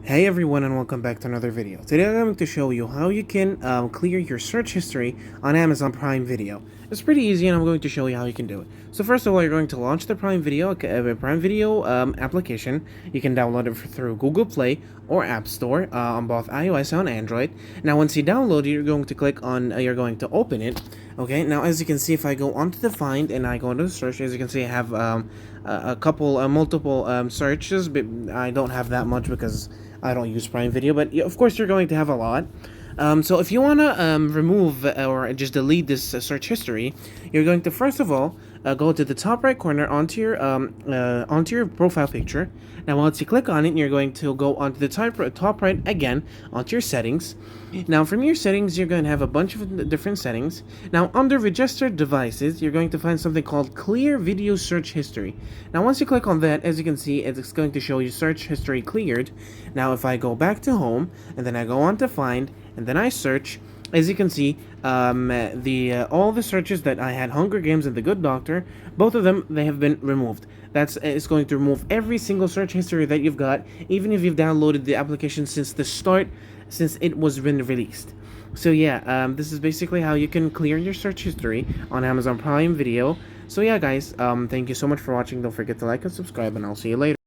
Hey everyone, and welcome back to another video. Today I'm going to show you how you can clear your search history on Amazon Prime Video. It's pretty easy, and I'm going to show you how you can do it. So first of all, you're going to launch the Prime Video application. You can download it through Google Play or App Store on both iOS and Android. Now once you download it, you're going to click on, you're going to open it. Okay, now as you can see, if I go onto the find and I go into the search, as you can see, I have multiple searches, but I don't have that much because I don't use Prime Video, but of course you're going to have a lot. So if you want to remove or just delete this search history, you're going to first of all go to the top right corner onto your profile picture. Now once you click on it, you're going to go onto the top right again onto your settings. Now from your settings, you're going to have a bunch of different settings. Now under registered devices, you're going to find something called clear video search history. Now once you click on that, as you can see, it's going to show you search history cleared. Now if I go back to home and then I go on to find and then I search, as you can see, all the searches that I had, Hunger Games and The Good Doctor, both of them, they have been removed. It's going to remove every single search history that you've got, even if you've downloaded the application since the start, since it was been released. So yeah, this is basically how you can clear your search history on Amazon Prime Video. So yeah, guys, thank you so much for watching. Don't forget to like and subscribe, and I'll see you later.